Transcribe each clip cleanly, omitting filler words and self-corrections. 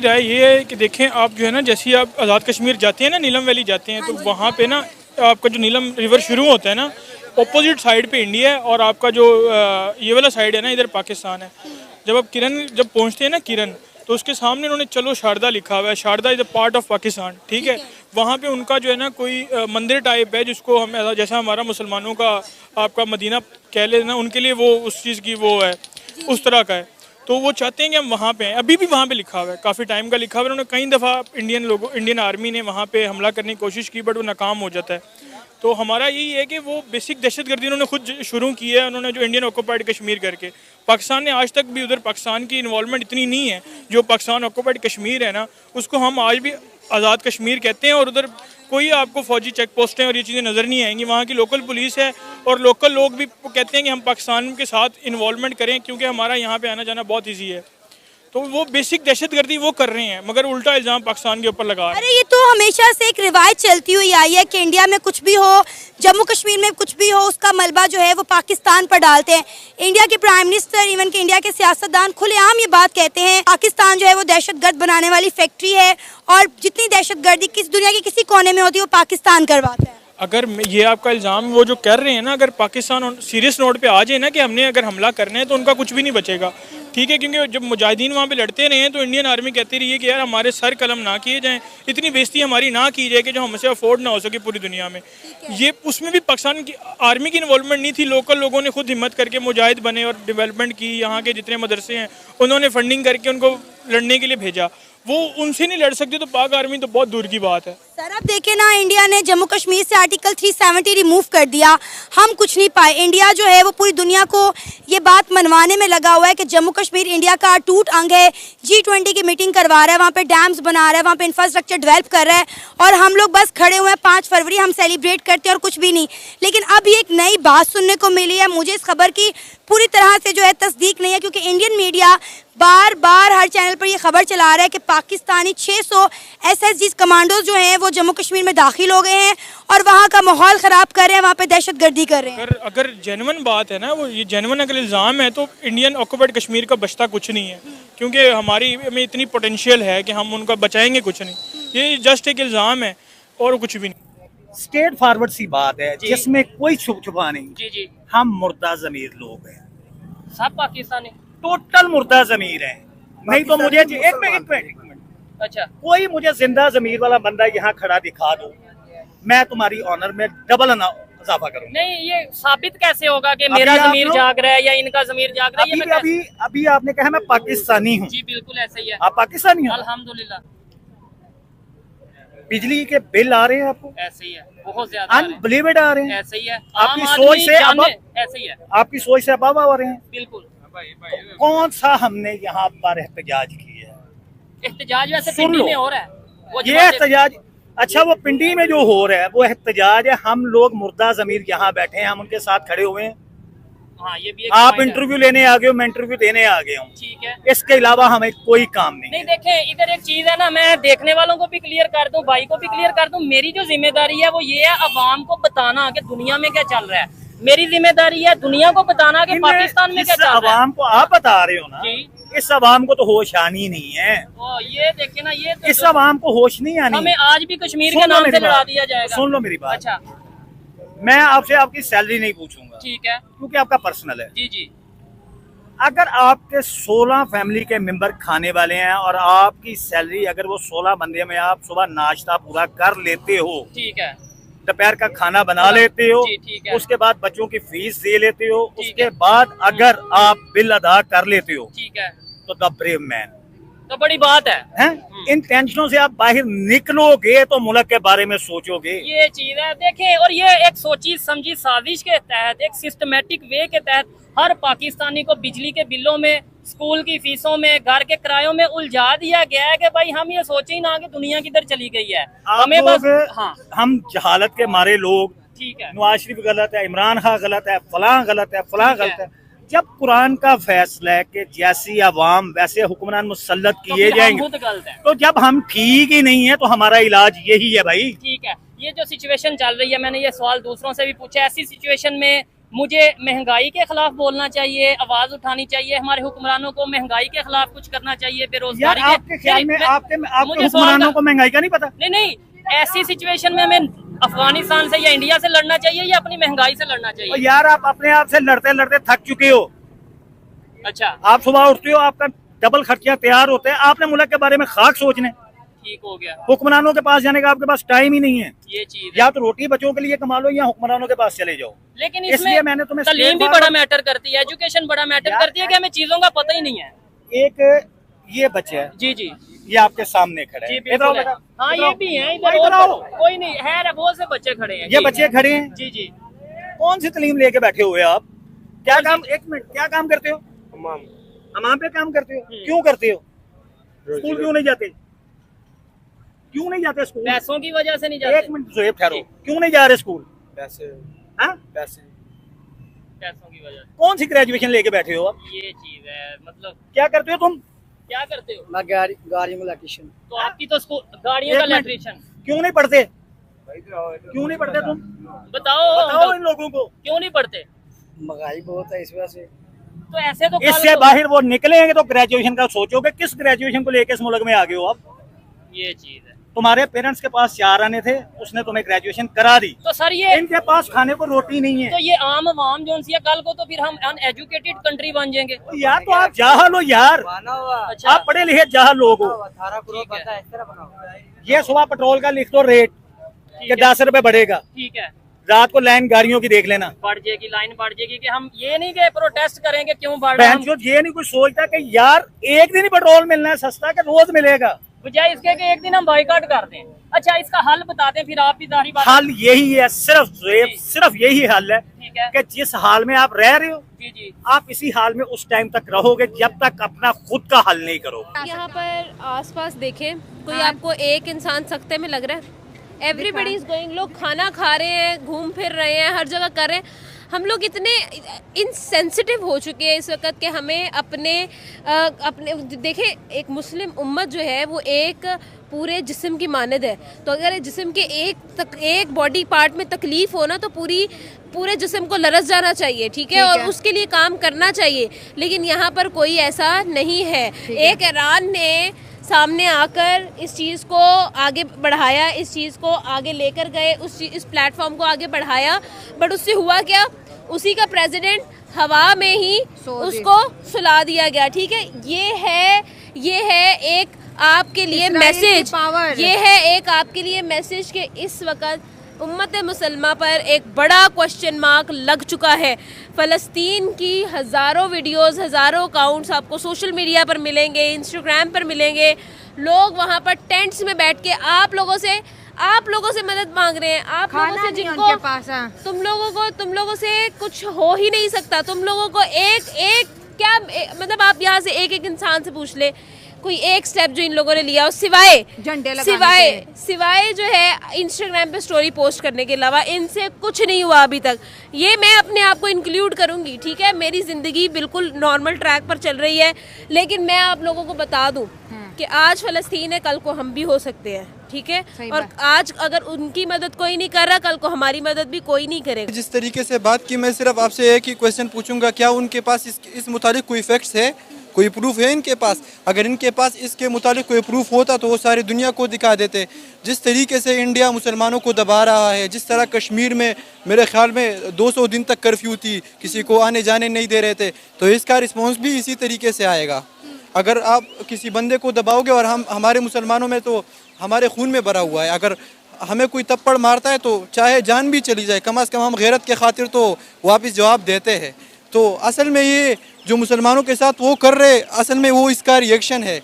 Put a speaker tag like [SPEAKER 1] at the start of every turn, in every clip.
[SPEAKER 1] राय ये है कि देखें आप जो है ना, जैसे ही आप आज़ाद कश्मीर जाते हैं ना, नीलम वैली जाते हैं, तो वहाँ पे ना आपका जो नीलम रिवर शुरू होता है ना, ऑपोजिट साइड पे इंडिया है और आपका जो ये वाला साइड है ना, इधर पाकिस्तान है। जब आप जब पहुँचते हैं ना किरण, तो उसके सामने उन्होंने चलो शारदा लिखा हुआ है। Sharada is a part of Pakistan, ठीक है। वहाँ पे उनका जो है ना कोई मंदिर टाइप है, जिसको हम जैसा हमारा मुसलमानों का आपका मदीना कह लेना, उनके लिए वो उस चीज़ की वो है, उस तरह का है। तो वो चाहते हैं कि हम वहाँ पे हैं। अभी भी वहाँ पे लिखा हुआ है, काफ़ी टाइम का लिखा हुआ है। उन्होंने कई दफ़ा इंडियन आर्मी ने वहाँ पे हमला करने की कोशिश की, बट वो नाकाम हो जाता है। तो हमारा यही है कि वो बेसिक दहशतगर्दी उन्होंने खुद शुरू की है, उन्होंने जो इंडियन ऑक्यूपाइड कश्मीर करके। पाकिस्तान ने आज तक भी उधर पाकिस्तान की इन्वॉल्वमेंट इतनी नहीं है। जो पाकिस्तान ऑक्यूपाइड कश्मीर है ना, उसको हम आज भी आज़ाद कश्मीर कहते हैं। और उधर कोई आपको फौजी चेक पोस्टें और ये चीज़ें नज़र नहीं आएंगी। वहाँ की लोकल पुलिस है और लोकल लोग भी कहते हैं कि हम पाकिस्तान के साथ इन्वॉल्वमेंट करें, क्योंकि हमारा यहाँ पे आना जाना बहुत ईजी है। तो वो बेसिक दहशतगर्दी वो कर रहे हैं, मगर उल्टा इल्ज़ाम पाकिस्तान के ऊपर लगा रहे हैं।
[SPEAKER 2] अरे ये तो हमेशा से एक रिवायत चलती हुई आई है कि इंडिया में कुछ भी हो, जम्मू कश्मीर में कुछ भी हो, उसका मलबा जो है वो पाकिस्तान पर डालते हैं। इंडिया के प्राइम मिनिस्टर, इवन के इंडिया के सियासतदान खुलेआम ये बात कहते हैं, पाकिस्तान जो है वो दहशतगर्द बनाने वाली फैक्ट्री है और जितनी दहशतगर्दी किस दुनिया के किसी कोने में होती है वो पाकिस्तान करवाता है।
[SPEAKER 1] अगर ये आपका इल्ज़ाम वो जो कर रहे हैं ना, अगर पाकिस्तान सीरियस नोट पे आ जाए ना कि हमने अगर हमला करना है, तो उनका कुछ भी नहीं बचेगा, ठीक है। क्योंकि जब मुजाहिदीन वहाँ पे लड़ते रहे हैं, तो इंडियन आर्मी कहती रही है कि यार हमारे सर कलम ना किए जाएं, इतनी बेइज्जती हमारी ना की जाए कि जो हमसे अफोर्ड ना हो सके पूरी दुनिया में। ये उसमें भी पाकिस्तान की आर्मी की इन्वॉल्वमेंट नहीं थी। लोकल लोगों ने खुद हिम्मत करके मुजाहिद बने और डेवलपमेंट की। यहाँ के जितने मदरसे हैं उन्होंने फंडिंग करके उनको लड़ने के लिए भेजा। वो उनसे नहीं लड़ सकती, तो पाक आर्मी तो बहुत दूर की बात है।
[SPEAKER 2] सर अब देखें ना, इंडिया ने जम्मू कश्मीर से आर्टिकल 370 रिमूव कर दिया, हम कुछ नहीं पाए। इंडिया जो है वो पूरी दुनिया को ये बात मनवाने में लगा हुआ है कि जम्मू कश्मीर इंडिया का अटूट अंग है। G20 की मीटिंग करवा रहा है, वहाँ पे डैम्स बना रहा है, वहाँ पे इंफ्रास्ट्रक्चर डेवलप कर रहा है, और हम लोग बस खड़े हुए हैं। 5 फरवरी हम सेलिब्रेट करते हैं और कुछ भी नहीं। लेकिन अब ये एक नई बात सुनने को मिली है, मुझे इस खबर की पूरी तरह से जो है तस्दीक नहीं है, क्योंकि इंडियन मीडिया बार बार हर चैनल पर ये खबर चला रहा है कि पाकिस्तानी 600 SSG कमांडोज जो हैं वो जम्मू कश्मीर में दाखिल हो गए हैं और वहाँ का माहौल ख़राब कर रहे हैं, वहाँ पे दहशतगर्दी कर रहे हैं।
[SPEAKER 1] अगर जेन्युइन बात है ना, वो ये जेन्युइन अगर इल्ज़ाम है, तो इंडियन ऑक्यूपाइड कश्मीर का बचता कुछ नहीं है, क्योंकि हमारी में इतनी पोटेंशियल है कि हम उनका बचाएंगे कुछ नहीं। ये जस्ट एक इल्ज़ाम है और कुछ भी नहीं।
[SPEAKER 3] स्टेट फॉरवर्ड सी बात है जिसमें कोई छुपा नहीं।
[SPEAKER 4] जी जी,
[SPEAKER 3] हम मुर्दा जमीर लोग हैं,
[SPEAKER 4] सब पाकिस्तानी।
[SPEAKER 3] टोटल मुर्दा जमीर है। नहीं तो मुझे एक मिनट,
[SPEAKER 4] अच्छा,
[SPEAKER 3] कोई मुझे जिंदा जमीर वाला बंदा यहाँ खड़ा दिखा दो, मैं तुम्हारी ऑनर में डबल इजाफा करूंगा।
[SPEAKER 4] नहीं ये साबित कैसे होगा कि मेरा जमीर जाग रहा है या इनका जमीर जाग रहा है?
[SPEAKER 3] अभी आपने कहा मैं पाकिस्तानी हूँ।
[SPEAKER 4] जी बिल्कुल ऐसा ही है।
[SPEAKER 3] आप पाकिस्तानी हो?
[SPEAKER 4] अल्हम्दुलिल्लाह।
[SPEAKER 3] बिजली के बिल आ रहे हैं आपको?
[SPEAKER 4] ऐसे ही है, बहुत ज्यादा
[SPEAKER 3] अनबिलीवेबल आ रहे हैं।
[SPEAKER 4] ऐसे ही है,
[SPEAKER 3] आपकी सोच से
[SPEAKER 4] ऐसे ही है,
[SPEAKER 3] आपकी सोच से अबाव आ रहे हैं।
[SPEAKER 4] बिल्कुल।
[SPEAKER 3] तो कौन सा हमने यहाँ पर एहतजाज किया है?
[SPEAKER 4] एहतजाज वैसे
[SPEAKER 3] सुन
[SPEAKER 4] पिंडी
[SPEAKER 3] लो,
[SPEAKER 4] में हो रहा है वो
[SPEAKER 3] ये एहतजाज, अच्छा वो पिंडी में जो हो रहा है वो एहतजाज है। हम लोग मुर्दा जमीर यहाँ बैठे हैं, हम उनके साथ खड़े हुए हैं।
[SPEAKER 4] हाँ ये भी
[SPEAKER 3] आप इंटरव्यू लेने आ गए हो, मैं इंटरव्यू देने आ गया हूँ,
[SPEAKER 4] ठीक है।
[SPEAKER 3] इसके अलावा हमें कोई काम नहीं।
[SPEAKER 4] नहीं देखें, इधर एक चीज है ना, मैं देखने वालों को भी क्लियर कर दूं, भाई को भी क्लियर कर दूं, मेरी जो जिम्मेदारी है वो ये है अवाम को बताना कि दुनिया में क्या चल रहा है। मेरी जिम्मेदारी है दुनिया को बताना कि पाकिस्तान में क्या चल रहा है।
[SPEAKER 3] अवाम को आप बता रहे हो ना, इस अवाम को तो होश आनी नहीं है।
[SPEAKER 4] ये देखे ना, ये तो
[SPEAKER 3] इस अवाम को होश नहीं आनी।
[SPEAKER 4] हमें आज भी कश्मीर के नाम से लड़ा दिया जाएगा।
[SPEAKER 3] सुन लो मेरी बात।
[SPEAKER 4] अच्छा,
[SPEAKER 3] मैं आपसे आपकी सैलरी नहीं पूछूंगा,
[SPEAKER 4] ठीक है,
[SPEAKER 3] क्योंकि आपका पर्सनल है।
[SPEAKER 4] जी जी।
[SPEAKER 3] अगर आपके 16 फैमिली के मेंबर खाने वाले हैं और आपकी सैलरी अगर वो 16 बंदे में आप सुबह नाश्ता पूरा कर लेते हो,
[SPEAKER 4] ठीक है,
[SPEAKER 3] दोपहर का खाना बना लेते हो,
[SPEAKER 4] ठीक है,
[SPEAKER 3] उसके बाद बच्चों की फीस दे लेते हो, उसके बाद अगर आप बिल अदा कर लेते हो,
[SPEAKER 4] ठीक है,
[SPEAKER 3] तो द ब्रेव मैन,
[SPEAKER 4] तो बड़ी बात है।
[SPEAKER 3] इन टेंशनों से आप बाहर निकलोगे तो मुल्क के बारे में सोचोगे।
[SPEAKER 4] ये चीज है देखें, और ये एक सोची समझी साजिश के तहत, एक सिस्टमेटिक वे के तहत हर पाकिस्तानी को बिजली के बिलों में, स्कूल की फीसों में, घर के किरायों में उलझा दिया गया है कि भाई हम ये सोचे ही ना कि दुनिया किधर चली गई है। हमें बस
[SPEAKER 3] हम जहालत के मारे लोग,
[SPEAKER 4] ठीक है,
[SPEAKER 3] नवाज शरीफ गलत है, इमरान खान गलत है, फलां गलत है, फलां गलत है। जब कुरान का फैसला है कि जैसी अवाम वैसे हुक्मरान मुसल्लत किए जाएंगे, तो जब हम ठीक ही नहीं है तो हमारा इलाज यही है भाई।
[SPEAKER 4] ठीक है, ये जो सिचुएशन चल रही है, मैंने ये सवाल दूसरों से भी पूछा, ऐसी सिचुएशन में मुझे महंगाई के खिलाफ बोलना चाहिए, आवाज उठानी चाहिए, हमारे हुक्मरानों को महंगाई के खिलाफ कुछ करना चाहिए,
[SPEAKER 3] यार
[SPEAKER 4] बेरोजगारी
[SPEAKER 3] आपके ख्याल में आपके
[SPEAKER 4] मुझे
[SPEAKER 3] हुक्मरानों को महंगाई का नहीं पता?
[SPEAKER 4] नहीं, ऐसी सिचुएशन में हमें अफगानिस्तान से या इंडिया से लड़ना चाहिए या अपनी महंगाई से लड़ना
[SPEAKER 3] और
[SPEAKER 4] चाहिए?
[SPEAKER 3] यार आप अपने आप से लड़ते लड़ते थक चुके हो।
[SPEAKER 4] अच्छा,
[SPEAKER 3] आप सुबह उठते हो, आपका डबल खर्चा तैयार होते हैं, आपने मुल्क के बारे में खाक सोचने,
[SPEAKER 4] ठीक हो गया,
[SPEAKER 3] हुक्मरानों के पास जाने का आपके पास टाइम ही नहीं है।
[SPEAKER 4] ये चीज है।
[SPEAKER 3] या तो रोटी बच्चों के लिए कमा लो या हुक्मरानों के पास चले जाओ।
[SPEAKER 4] लेकिन
[SPEAKER 3] इसलिए
[SPEAKER 4] इसमें
[SPEAKER 3] मैंने तुम्हें
[SPEAKER 4] तालीम भी बड़ा मैटर करती है, एजुकेशन बड़ा मैटर
[SPEAKER 3] यार,
[SPEAKER 4] करती है कि हमें चीजों का पता ही नहीं है।
[SPEAKER 3] एक ये बच्चे है,
[SPEAKER 4] जी जी
[SPEAKER 3] ये आपके सामने खड़े
[SPEAKER 4] जी
[SPEAKER 3] हैं, इधर आओ
[SPEAKER 4] बिल्कुल है।
[SPEAKER 3] बेटा,
[SPEAKER 4] हाँ
[SPEAKER 3] इधर
[SPEAKER 4] ये
[SPEAKER 3] आओ।
[SPEAKER 4] भी है,
[SPEAKER 3] इधर
[SPEAKER 4] इधर
[SPEAKER 3] आओ।
[SPEAKER 4] और कोई नहीं है, बहुत से बच्चे खड़े हैं।
[SPEAKER 3] ये
[SPEAKER 4] जी।
[SPEAKER 3] बच्चे खड़े हैं,
[SPEAKER 4] जी जी,
[SPEAKER 3] कौन सी तालीम लेके बैठे हुए हैं आप? क्या काम, एक मिनट, क्या काम करते हो? हमाम पे काम करते हो? क्यों करते हो? स्कूल क्यों नहीं जाते? क्यों नहीं जाते स्कूल?
[SPEAKER 4] पैसों की वजह से नहीं
[SPEAKER 3] एक
[SPEAKER 4] जाते,
[SPEAKER 3] मिनट जोएब ठहरो, क्यों नहीं जा रहे स्कूल?
[SPEAKER 5] पैसे
[SPEAKER 3] हाँ?
[SPEAKER 5] पैसे
[SPEAKER 4] पैसों की वजह
[SPEAKER 3] कौन सी ग्रेजुएशन लेके बैठे हो आप?
[SPEAKER 4] से। ये चीज है, मतलब
[SPEAKER 3] क्या करते हो तुम?
[SPEAKER 4] क्या करते हो?
[SPEAKER 5] मैं गाड़ी में इलेक्ट्रिशियन।
[SPEAKER 4] तो आपकी तो स्कूल गाड़ियों का
[SPEAKER 3] एक मिनट।
[SPEAKER 4] इलेक्ट्रिशियन।
[SPEAKER 3] क्यों नहीं पढ़ते? क्यों नहीं पढ़ते तुम?
[SPEAKER 4] बताओ
[SPEAKER 3] बताओ इन लोगों को।
[SPEAKER 4] क्यों नहीं पढ़ते?
[SPEAKER 5] महंगाई बहुत है इस वजह से।
[SPEAKER 4] तो ऐसे तो
[SPEAKER 3] इससे बाहर वो निकलेंगे तो ग्रेजुएशन का सोचोगे, किस ग्रेजुएशन को लेके इस मुल्क में आ गए हो आप?
[SPEAKER 4] ये चीज है।
[SPEAKER 3] तुम्हारे पेरेंट्स के पास 4 आने थे, उसने तुम्हें ग्रेजुएशन करा दी,
[SPEAKER 4] तो सर ये
[SPEAKER 3] इनके पास खाने को रोटी नहीं है।
[SPEAKER 4] तो ये आम आवाम जो सी है, कल को तो फिर हम अनएजुकेटेड कंट्री बन जाएंगे।
[SPEAKER 3] तो यार तो आप जाहल हो यार,
[SPEAKER 4] अच्छा,
[SPEAKER 3] आप पढ़े लिखे जाहल लोग हो।
[SPEAKER 5] 18 करोड़
[SPEAKER 4] ठीक है।
[SPEAKER 5] बनता है, इस तरह बना हुआ है।
[SPEAKER 3] ये सुबह पेट्रोल का लिख दो रेट कि
[SPEAKER 4] है।
[SPEAKER 3] 10 रुपए बढ़ेगा,
[SPEAKER 4] ठीक है,
[SPEAKER 3] रात को लाइन गाड़ियों की देख लेना।
[SPEAKER 4] बढ़ जाएगी, लाइन बढ़ जाएगी कि हम ये नहीं कि प्रोटेस्ट करेंगे क्यों बढ़ रहा है,
[SPEAKER 3] बहन चोद ये नहीं कुछ सोचता कि यार एक दिन ही पेट्रोल मिलना है सस्ता कि रोज मिलेगा।
[SPEAKER 4] बजाय इसके कि एक दिन हम बाइकाट कर दें। अच्छा, इसका हल बता दें, फिर आप भी दाढ़ी बात।
[SPEAKER 3] हल यही है, सिर्फ
[SPEAKER 4] जी।
[SPEAKER 3] सिर्फ यही हल है
[SPEAKER 4] ठीक है,
[SPEAKER 3] कि जिस हाल में आप रह रहे हो,
[SPEAKER 4] जी जी,
[SPEAKER 3] आप इसी हाल में उस टाइम तक रहोगे जब तक अपना खुद का हल नहीं करोगे।
[SPEAKER 6] यहाँ पर आसपास देखें, कोई आपको एक इंसान सख्ते में लग रहा है? एवरीबडी इज गोइंग, लोग खाना खा रहे हैं, घूम फिर रहे हैं, हर जगह कर रहे हैं। हम लोग इतने इनसेंसिटिव हो चुके हैं इस वक्त कि हमें अपने देखें, एक मुस्लिम उम्मत जो है वो एक पूरे जिस्म की मानद है। तो अगर जिस्म के एक बॉडी पार्ट में तकलीफ हो ना, तो पूरे जिस्म को लरस जाना चाहिए, ठीक है, और उसके लिए काम करना चाहिए। लेकिन यहाँ पर कोई ऐसा नहीं है। एक ईरान ने सामने आकर इस चीज़ को आगे बढ़ाया, इस चीज़ को आगे लेकर गए, इस प्लेटफॉर्म को आगे बढ़ाया, बट उससे हुआ क्या? उसी का प्रेसिडेंट हवा में ही उसको सुला दिया गया, ठीक है। ये है एक आपके लिए मैसेज, ये है एक आपके लिए मैसेज कि इस वक्त उम्मत मुसलमा पर एक बड़ा क्वेश्चन मार्क लग चुका है। फ़लस्तीन की हज़ारों वीडियोस, हज़ारों अकाउंट्स आपको सोशल मीडिया पर मिलेंगे, इंस्टाग्राम पर मिलेंगे। लोग वहाँ पर टेंट्स में बैठ के आप लोगों से मदद मांग रहे हैं, आप लोगों से जिनको तुम लोगों से कुछ हो ही नहीं सकता। तुम लोगों को मतलब आप यहाँ से एक इंसान से पूछ ले, कोई एक स्टेप जो इन लोगों ने लिया, सिवाय जो है इंस्टाग्राम पे स्टोरी पोस्ट करने के अलावा इनसे कुछ नहीं हुआ अभी तक। ये मैं अपने आप को इंक्लूड करूंगी, ठीक है। मेरी ज़िंदगी बिल्कुल नॉर्मल ट्रैक पर चल रही है, लेकिन मैं आप लोगों को बता दूं कि आज फ़लस्तीन है, कल को हम भी हो सकते हैं, ठीक है। और आज अगर उनकी मदद कोई नहीं कर रहा, कल को हमारी मदद भी कोई नहीं करेगा।
[SPEAKER 7] जिस तरीके से बात की, मैं सिर्फ आपसे एक ही क्वेश्चन पूछूंगा, क्या उनके पास इस मुतालिक कोई फैक्ट्स है, कोई प्रूफ है इनके पास? अगर इनके पास इसके मुतालिक कोई प्रूफ होता तो वो सारी दुनिया को दिखा देते। जिस तरीके से इंडिया मुसलमानों को दबा रहा है, जिस तरह कश्मीर में मेरे ख्याल में 200 दिन तक कर्फ्यू थी, किसी को आने जाने नहीं दे रहे थे, तो इसका रिस्पॉन्स भी इसी तरीके से आएगा। अगर आप किसी बंदे को दबाओगे, और हमारे मुसलमानों में तो हमारे खून में भरा हुआ है, अगर हमें कोई तप्पड़ मारता है तो चाहे जान भी चली जाए, कम से कम हम गैरत के खातिर तो वापस जवाब देते हैं। तो असल में ये जो मुसलमानों के साथ वो कर रहे, असल में वो इसका रिएक्शन है।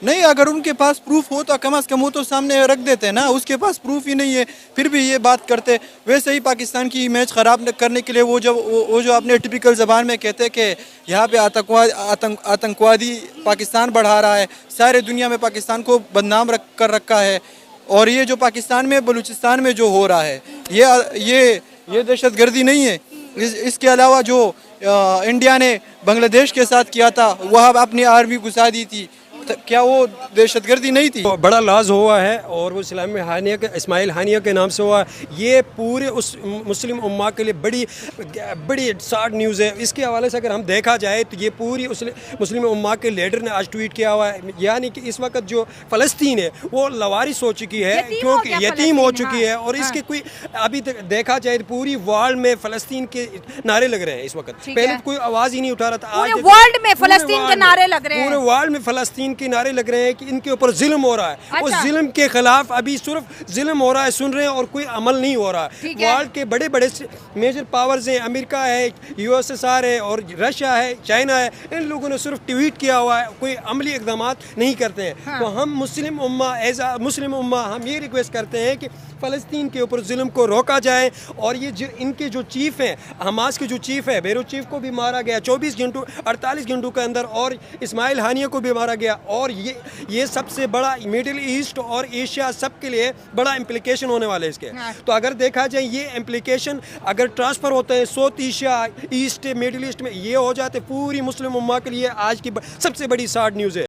[SPEAKER 7] नहीं, अगर उनके पास प्रूफ हो तो कम से कम वो तो सामने रख देते ना। उसके पास प्रूफ ही नहीं है, फिर भी ये बात करते। वैसे ही पाकिस्तान की इमेज ख़राब करने के लिए वो जो अपने टिपिकल ज़बान में कहते हैं कि यहाँ पे आतंकवादी पाकिस्तान बढ़ा रहा है, सारे दुनिया में पाकिस्तान को बदनाम कर रखा है। और ये जो पाकिस्तान में बलूचिस्तान में जो हो रहा है, ये दहशतगर्दी नहीं है। इसके अलावा जो इंडिया ने बांग्लादेश के साथ किया था, वह अपनी आर्मी घुसा दी थी, क्या वो दहशतगर्दी नहीं थी?
[SPEAKER 8] बड़ा लाज हुआ है और वो इस्लामी हानिया के इस्माइल हानिया के नाम से हुआ है। ये पूरे उस मुस्लिम उम्मा के लिए बड़ी बड़ी सैड न्यूज़ है। इसके हवाले से अगर हम देखा जाए तो ये पूरी उस मुस्लिम उम्मा के लीडर ने आज ट्वीट किया हुआ है, यानी कि इस वक्त जो फ़लस्तीन है वो लवारिस हो चुकी है, क्योंकि यतीम हो चुकी है। और इसके कोई अभी तक देखा जाए तो पूरी वर्ल्ड में फ़लस्तीन के नारे लग रहे हैं इस वक्त। पहले तो कोई आवाज़ ही नहीं उठा रहा था, आज
[SPEAKER 9] वर्ल्ड में फ़लस्तीन के नारे लग रहे हैं।
[SPEAKER 8] पूरे वर्ल्ड में फ़लस्तीन के नारे लग रहे हैं कि इनके ऊपर जुल्म हो रहा है। उस जुल्म के खिलाफ अभी सिर्फ जुल्म हो रहा है, सुन रहे हैं, और कोई अमल नहीं हो रहा है। वर्ल्ड के बड़े बड़े मेजर पावर्स हैं, अमेरिका है, USSR है और रशिया है, चाइना है, इन लोगों ने सिर्फ ट्वीट किया हुआ है, कोई अमली इक़दाम नहीं करते हैं। हाँ। तो हम मुस्लिम उम्मा एज आ मुस्लिम उम्मा हम ये रिक्वेस्ट करते हैं कि फ़लस्तीन के ऊपर जुल्म को रोका जाए। और ये जो इनके जो चीफ़ हैं, हमास के जो चीफ़ है, बेरूत चीफ़ को भी मारा गया 24 घंटों 48 घंटों के अंदर, और इस्माइल हानिया को भी मारा गया। और ये सबसे बड़ा मिडिल ईस्ट और एशिया सब के लिए बड़ा इम्प्लिकेशन होने वाले इसके। हाँ। तो अगर देखा जाए ये इम्प्लिकेशन अगर ट्रांसफ़र होते हैं south Asia, east, middle east में, ये हो जाते पूरी मुस्लिम उम्मा के लिए आज की सबसे बड़ी सैड न्यूज़ है।